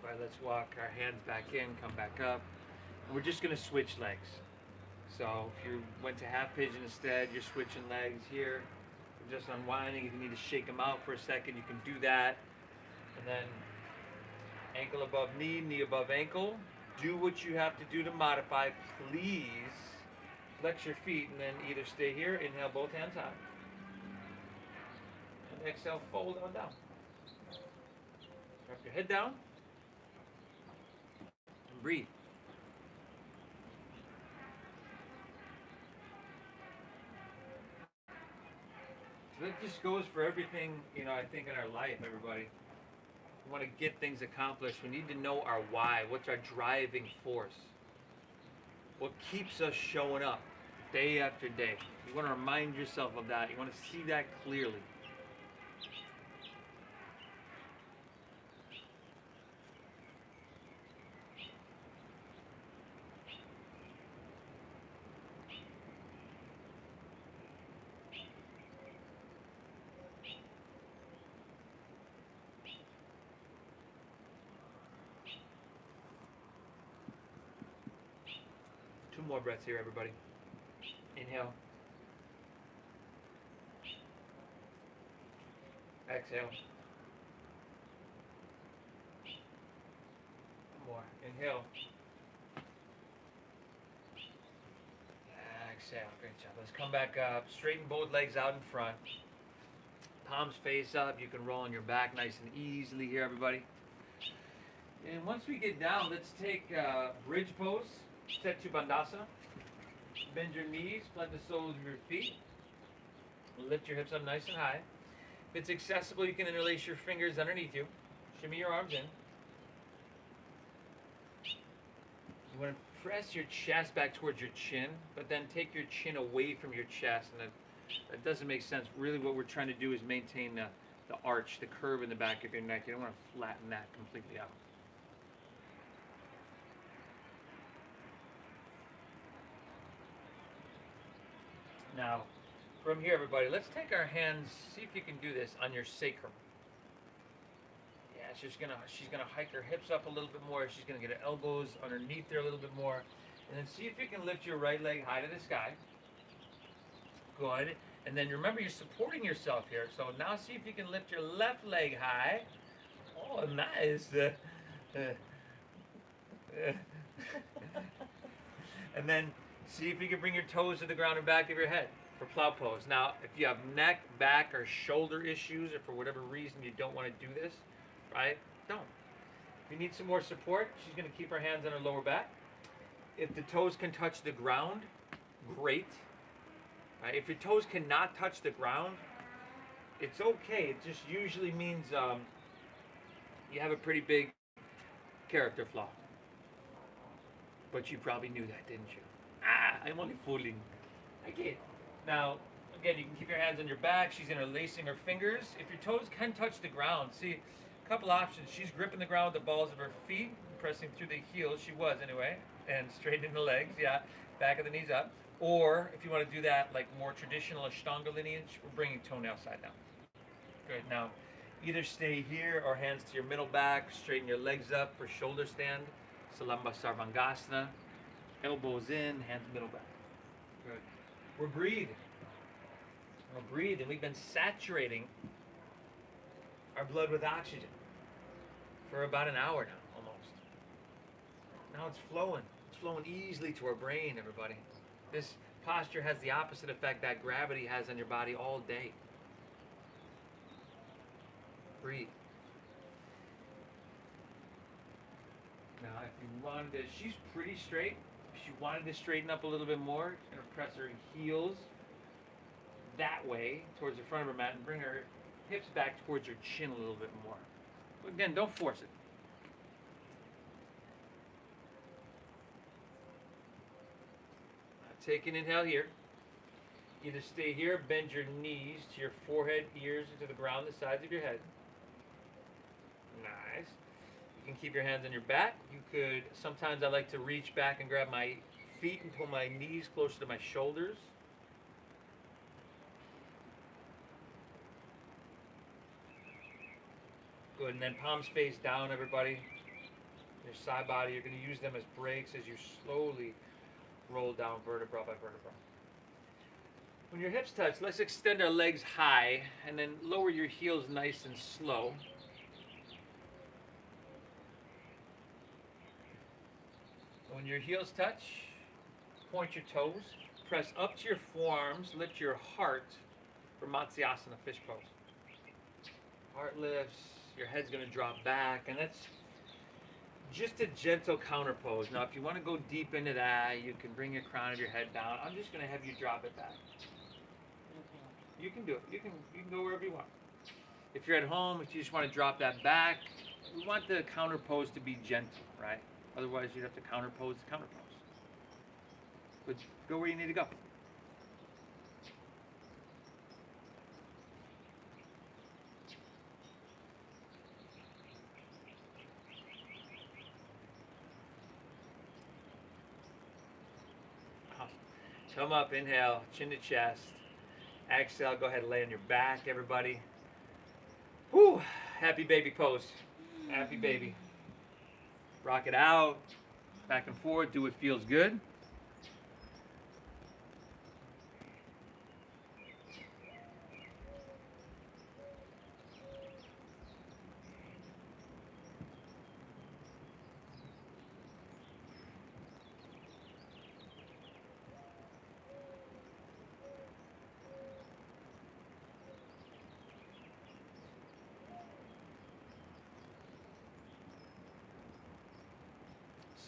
All right, let's walk our hands back in, come back up. And we're just going to switch legs. So if you went to half pigeon instead, you're switching legs here. You're just unwinding. If you need to shake them out for a second, you can do that. And then ankle above knee, knee above ankle. Do what you have to do to modify. Please flex your feet and then either stay here, inhale both hands high. And exhale, fold on down. Drop your head down. And breathe. So that just goes for everything, I think in our life, everybody. We want to get things accomplished. We need to know our why. What's our driving force? What keeps us showing up day after day? You want to remind yourself of that. You want to see that clearly. Two more breaths here, everybody. Inhale. Exhale. One more. Inhale. Exhale. Great job. Let's come back up. Straighten both legs out in front. Palms face up. You can roll on your back nice and easily here, everybody. And once we get down, let's take bridge pose. Setu Bandhasana. Bend your knees, plant the soles of your feet. Lift your hips up nice and high. If it's accessible, you can interlace your fingers underneath you. Shimmy your arms in. You want to press your chest back towards your chin, but then take your chin away from your chest. And that doesn't make sense. Really what we're trying to do is maintain the arch, the curve in the back of your neck. You don't want to flatten that completely out. Now, from here, everybody, let's take our hands, see if you can do this, on your sacrum. Yeah, she's gonna hike her hips up a little bit more. She's gonna get her elbows underneath there a little bit more. And then see if you can lift your right leg high to the sky. Good. And then remember, you're supporting yourself here. So now see if you can lift your left leg high. Oh, nice. And then see if you can bring your toes to the ground and back of your head for plow pose. Now, if you have neck, back, or shoulder issues, or for whatever reason you don't want to do this, right, don't. If you need some more support, she's going to keep her hands on her lower back. If the toes can touch the ground, great. Right? If your toes cannot touch the ground, it's okay. It just usually means you have a pretty big character flaw. But you probably knew that, didn't you? I'm only fooling. I get it. Now, again, you can keep your hands on your back. She's interlacing her fingers. If your toes can touch the ground, see, a couple options. She's gripping the ground with the balls of her feet, pressing through the heels. She was, anyway. And straightening the legs, yeah. Back of the knees up. Or, if you want to do that, like more traditional Ashtanga lineage, we're bringing toenail side down. Good. Now, either stay here or hands to your middle back. Straighten your legs up for shoulder stand. Salamba Sarvangasana. Elbows in, hands middle back. Good. We're breathing. We're breathing. We've been saturating our blood with oxygen for about an hour now, almost. Now it's flowing. It's flowing easily to our brain, everybody. This posture has the opposite effect that gravity has on your body all day. Breathe. Now, if you wanted to, she's pretty straight. If she wanted to straighten up a little bit more, she's going to press her heels that way towards the front of her mat and bring her hips back towards her chin a little bit more. But again, don't force it. Now, take an inhale here. Either stay here, bend your knees to your forehead, ears to the ground, the sides of your head. Nice. You can keep your hands on your back. You could, sometimes I like to reach back and grab my feet and pull my knees closer to my shoulders. Good, and then palms face down, everybody. Your side body, you're going to use them as brakes as you slowly roll down vertebra by vertebra. When your hips touch, let's extend our legs high and then lower your heels nice and slow. When your heels touch, point your toes, press up to your forearms, lift your heart for Matsyasana, fish pose. Heart lifts, your head's going to drop back, and that's just a gentle counter pose. Now, if you want to go deep into that, you can bring your crown of your head down. I'm just going to have you drop it back. You can do it. You can go wherever you want. If you're at home, if you just want to drop that back, we want the counter pose to be gentle, right? Otherwise, you'd have to counter pose the counter pose. But go where you need to go. Awesome. Come up, inhale, chin to chest. Exhale, go ahead and lay on your back, everybody. Whew, happy baby pose. Happy baby. Rock it out, back and forth, do what feels good.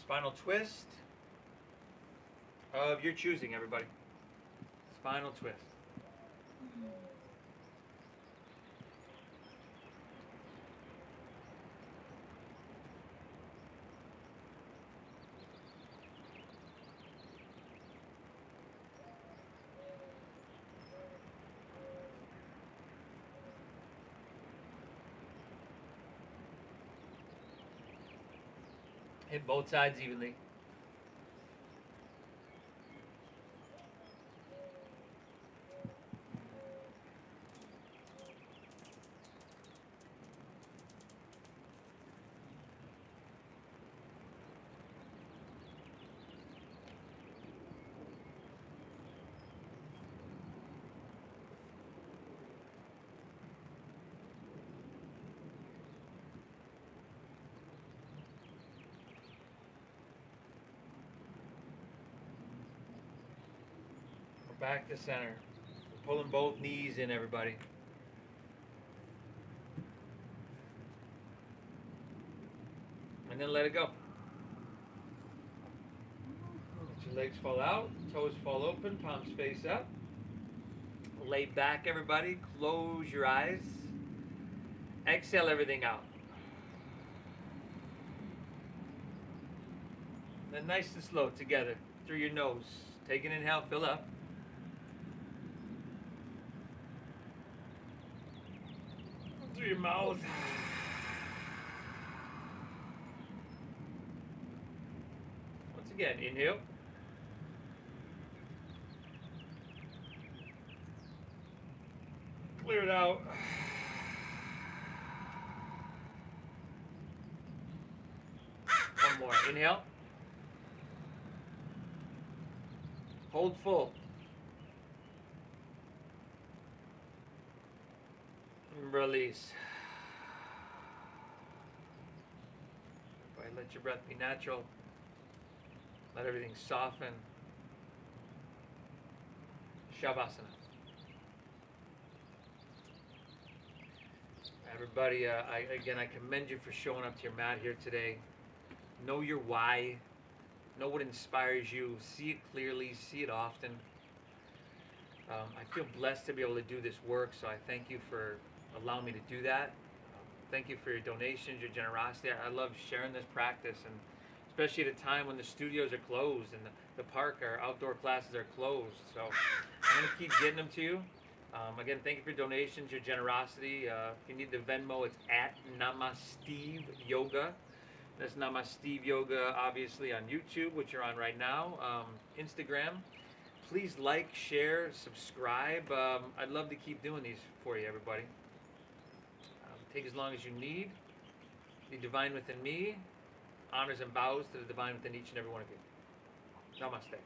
Spinal twist of your choosing, everybody. Spinal twist. Hit both sides evenly. Back to center. Pulling both knees in, everybody. And then let it go. Let your legs fall out, toes fall open, palms face up. Lay back, everybody. Close your eyes. Exhale everything out. Then nice and slow together through your nose. Take an inhale, fill up. Through your mouth. Once again, inhale. Clear it out. more. Inhale. Hold full. And release. Let your breath be natural. Let everything soften. Shavasana. Everybody, I commend you for showing up to your mat here today. Know your why. Know what inspires you. See it clearly. See it often. I feel blessed to be able to do this work, so I thank you for allowing me to do that. Thank you for your donations, your generosity. I love sharing this practice, and especially at a time when the studios are closed and the park, our outdoor classes are closed. So I'm going to keep getting them to you. Again, thank you for your donations, your generosity. If you need the Venmo, it's at Namasteve Yoga. That's Namasteve Yoga, obviously, on YouTube, which you're on right now. Instagram. Please like, share, subscribe. I'd love to keep doing these for you, everybody. Take as long as you need. The divine within me honors and bows to the divine within each and every one of you. Namaste.